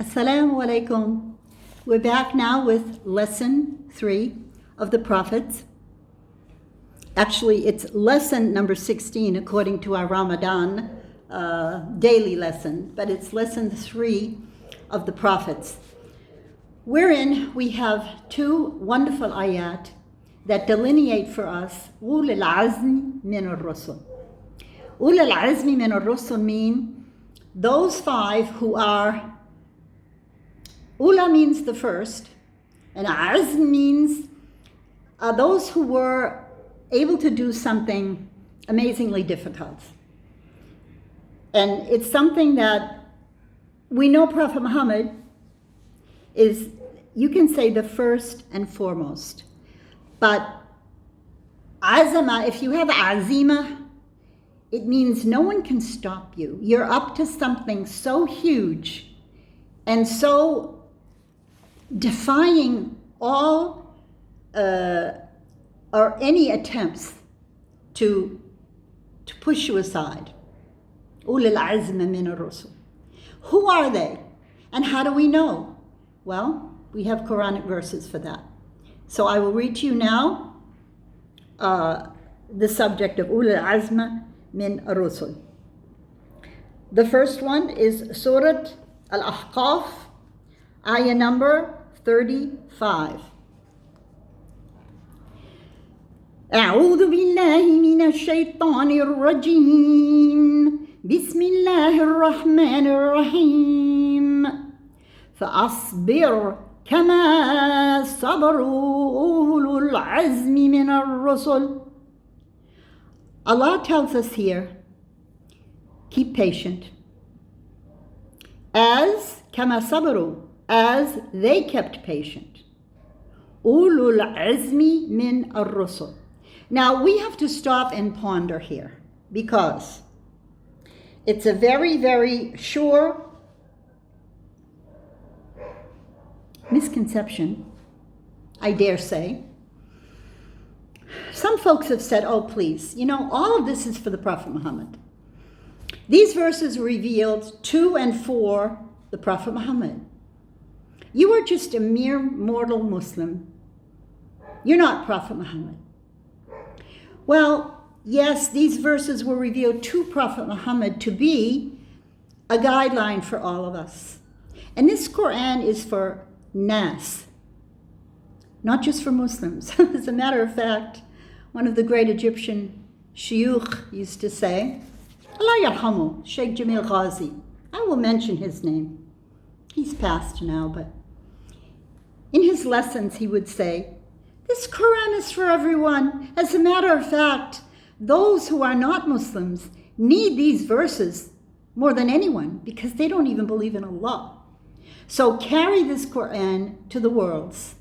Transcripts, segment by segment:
Assalamu alaikum. We're back now with lesson 3 of the Prophets. Actually, it's lesson number 16 according to our Ramadan daily lesson, but it's lesson 3 of the Prophets, wherein we have 2 wonderful ayat that delineate for us أولي العزم من الرسل. أولي العزم من الرسل mean those 5 who are, Ula means the first, and Azm means those who were able to do something amazingly difficult. And it's something that we know Prophet Muhammad is, you can say, the first and foremost. But Azama, if you have Azima, it means no one can stop you. You're up to something so huge and so defying all or any attempts to push you aside. Ulul azm min ar-rusul. Who are they? And how do we know? Well, we have Quranic verses for that. So I will read to you now the subject of Ulul azm min ar-rusul. The first one is Surah Al-Ahqaf, ayah number 35. أعوذ بالله من الشيطان الرجيم بسم الله الرحمن الرحيم فأصبر كما صبروا أولو العزم من الرسل. Allah tells us here, keep patient. As كما صبروا, as they kept patient. Ulul azmi min ar-rusul. Now we have to stop and ponder here because it's a very, very sure misconception, I dare say. Some folks have said, oh please, all of this is for the Prophet Muhammad. These verses were revealed to and for the Prophet Muhammad. You are just a mere mortal Muslim. You're not Prophet Muhammad. Well, yes, these verses were revealed to Prophet Muhammad to be a guideline for all of us. And this Quran is for Nas, not just for Muslims. As a matter of fact, one of the great Egyptian shuyukh used to say, Allah yarhamu, Sheikh Jamil Ghazi. I will mention his name. He's passed now, but in his lessons he would say, this Quran is for everyone. As a matter of fact, those who are not Muslims need these verses more than anyone because they don't even believe in Allah. So carry this Quran to the worlds.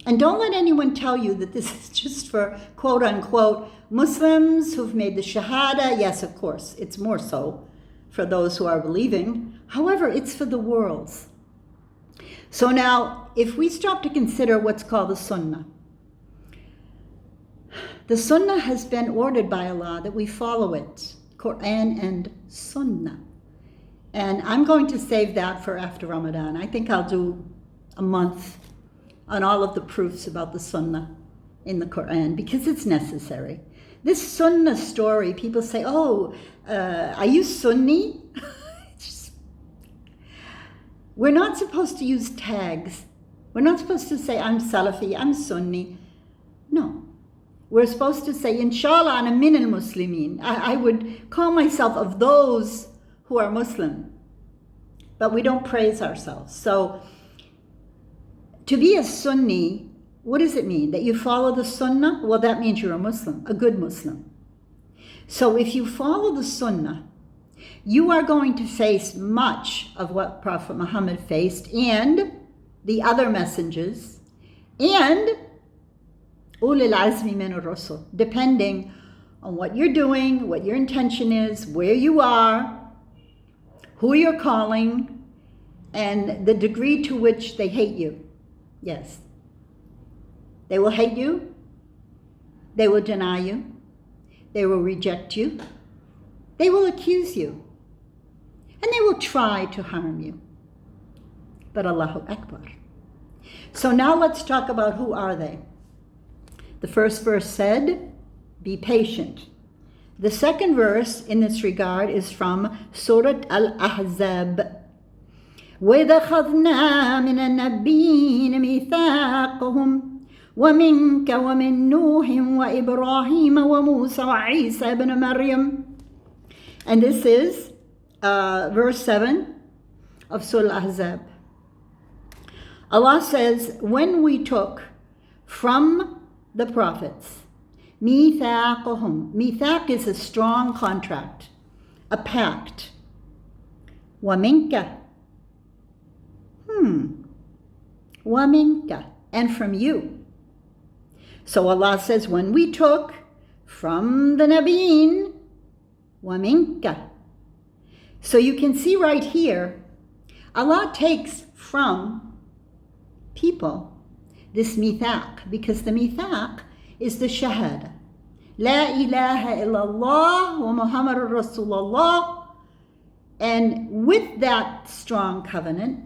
And don't let anyone tell you that this is just for quote unquote Muslims who've made the Shahada. Yes, of course, it's more so for those who are believing. However, it's for the worlds. So now, if we stop to consider what's called the Sunnah, the Sunnah has been ordered by Allah that we follow it, Quran and Sunnah. And I'm going to save that for after Ramadan. I think I'll do a month on all of the proofs about the Sunnah in the Quran because it's necessary. This Sunnah story, people say, oh, are you Sunni? We're not supposed to use tags. We're not supposed to say, I'm Salafi, I'm Sunni. No. We're supposed to say, Inshallah, ana min al-Muslimin. I would call myself of those who are Muslim. But we don't praise ourselves. So, to be a Sunni, what does it mean? That you follow the Sunnah? Well, that means you're a Muslim, a good Muslim. So if you follow the Sunnah, you are going to face much of what Prophet Muhammad faced and the other messengers and Ulul Azmi min ar-Rusul, depending on what you're doing, what your intention is, where you are, who you're calling, and the degree to which they hate you. Yes. They will hate you. They will deny you. They will reject you. They will accuse you. And they will try to harm you. but Allahu Akbar. So now let's talk about who are they. The first verse said, be patient. The second verse in this regard is from Surah Al-Ahzab. وَإِذَا أَخَذْنَا مِنَ النَّبِيِّينَ مِيثَاقَهُمْ وَمِنْكَ وَمِنْ نُوحٍ وَإِبْرَاهِيمَ وَمُوسَى وَعِيسَى ibn Maryam. And this is verse 7 of Surah Al-Ahzab. Allah says, when we took from the prophets, مِيثَاقَهُمْ. Mithaq is a strong contract, a pact. وَمِنْكَ. وَمِنْكَ. And from you. So Allah says, when we took from the Nabiyyin, وَمِنْكَ. So you can see right here, Allah takes from people this mithaq, because the mithaq is the shahada. La ilaha illallah wa Muhammadur Rasulullah. And with that strong covenant,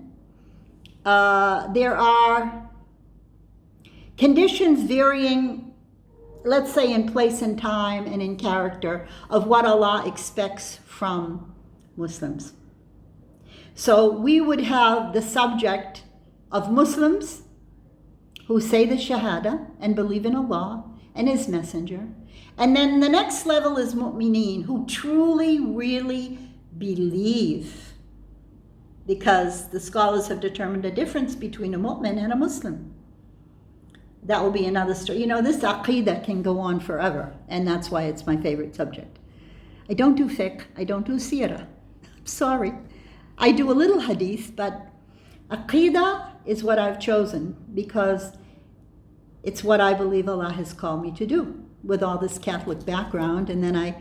there are conditions varying, let's say in place and time and in character, of what Allah expects from Muslims. So we would have the subject of Muslims who say the Shahada and believe in Allah and His Messenger. And then the next level is mu'mineen, who truly, really believe. Because the scholars have determined a difference between a mu'min and a Muslim. That will be another story. You know, this aqidah can go on forever, and that's why it's my favorite subject. I don't do fiqh, I don't do seerah. I'm sorry. I do a little hadith, but aqidah is what I've chosen because it's what I believe Allah has called me to do with all this Catholic background. And then I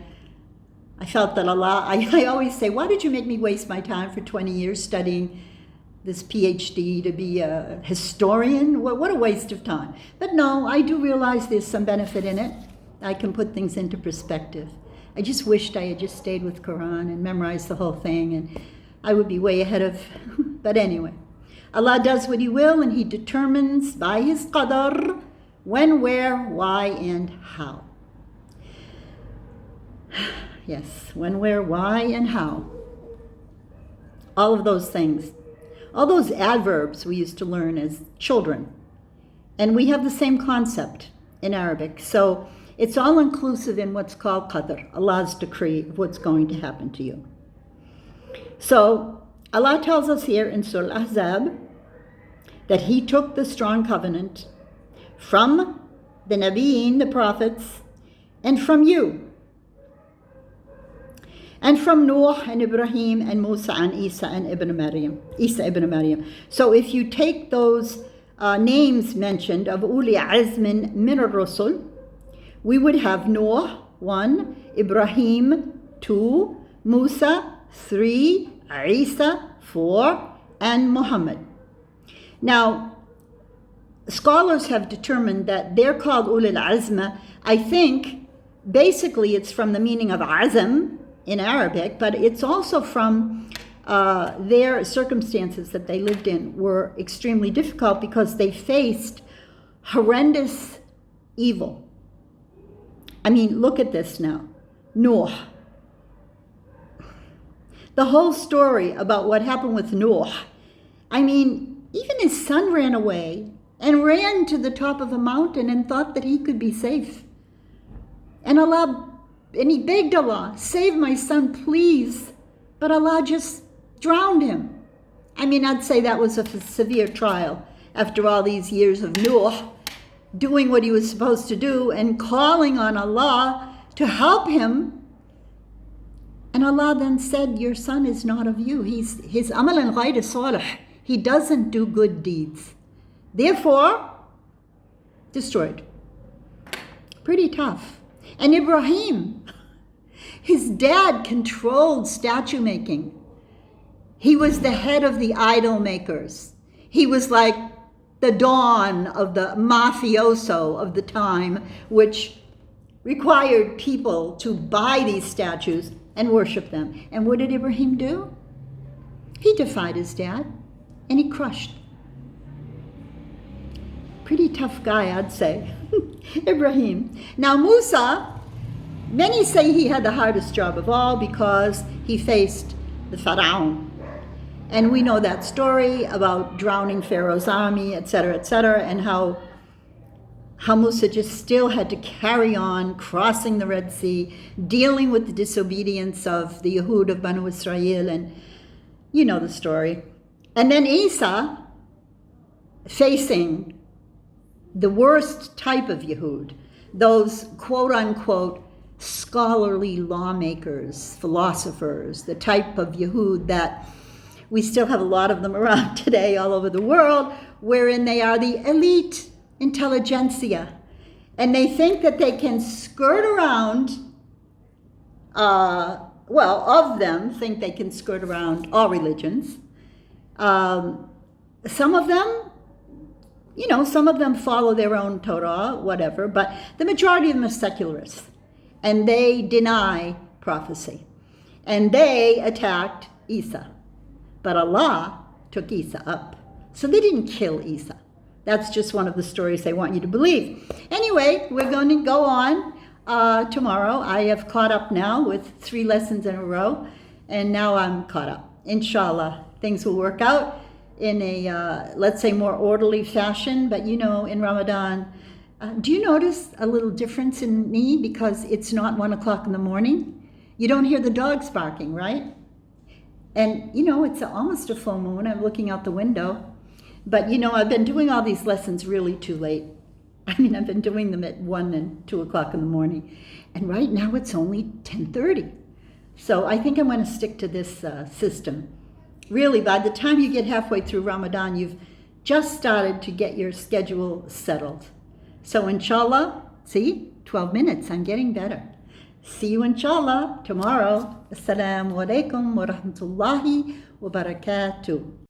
felt that Allah, I always say, why did you make me waste my time for 20 years studying this PhD to be a historian? What a waste of time. But no, I do realize there's some benefit in it. I can put things into perspective. I just wished I had just stayed with Quran and memorized the whole thing, and I would be way ahead of, but anyway. Allah does what He will, and He determines by His qadar when, where, why, and how. Yes, when, where, why, and how. All of those things. All those adverbs we used to learn as children. And we have the same concept in Arabic. So it's all inclusive in what's called qadr, Allah's decree of what's going to happen to you. So Allah tells us here in Surah Al-Ahzab that He took the strong covenant from the Nabiyyin, the prophets, and from you. And from Noah and Ibrahim and Musa and Isa ibn Maryam. So if you take those names mentioned of Uli Azmin min ar-Rusul, we would have Noah, 1, Ibrahim, 2, Musa, 3, Isa, 4, and Muhammad. Now, scholars have determined that they're called Ulul Azma. I think basically it's from the meaning of azam in Arabic, but it's also from their circumstances that they lived in were extremely difficult because they faced horrendous evil. I mean, look at this now. Noah. The whole story about what happened with Noah. I mean, even his son ran away and ran to the top of a mountain and thought that he could be safe. And he begged Allah, save my son, please. But Allah just drowned him. I mean, I'd say that was a severe trial after all these years of Noah doing what he was supposed to do and calling on Allah to help him. And Allah then said, your son is not of you. His amalan ghayr salih. He doesn't do good deeds. Therefore, destroyed. Pretty tough. And Ibrahim, his dad controlled statue making. He was the head of the idol makers. He was like the dawn of the mafioso of the time, which required people to buy these statues and worship them. And what did Ibrahim do? He defied his dad. and he crushed. Pretty tough guy, I'd say. Ibrahim. Now Musa, many say he had the hardest job of all because he faced the Pharaoh. And we know that story about drowning Pharaoh's army, etc., and how Musa just still had to carry on crossing the Red Sea, dealing with the disobedience of the Yehud of Banu Israel, and you know the story. And then Isa facing the worst type of Yehud, those quote-unquote scholarly lawmakers, philosophers, the type of Yehud that we still have a lot of them around today all over the world, wherein they are the elite intelligentsia. And they think that they can skirt around, of them think they can skirt around all religions. Some of them follow their own Torah, whatever, but the majority of them are secularists. And they deny prophecy. And they attacked Isa. But Allah took Isa up. So they didn't kill Isa. That's just one of the stories they want you to believe. Anyway, we're going to go on tomorrow. I have caught up now with 3 lessons in a row. And now I'm caught up. Inshallah, things will work out in a, let's say, more orderly fashion. But in Ramadan, do you notice a little difference in me because it's not 1 o'clock in the morning? You don't hear the dogs barking, right? And, it's almost a full moon. I'm looking out the window. But, I've been doing all these lessons really too late. I've been doing them at 1 and 2 o'clock in the morning. And right now it's only 10:30. So I think I'm going to stick to this system. Really, by the time you get halfway through Ramadan, you've just started to get your schedule settled. So inshallah, see, 12 minutes, I'm getting better. See you inshallah tomorrow. Assalamu alaikum wa rahmatullahi wa barakatuh.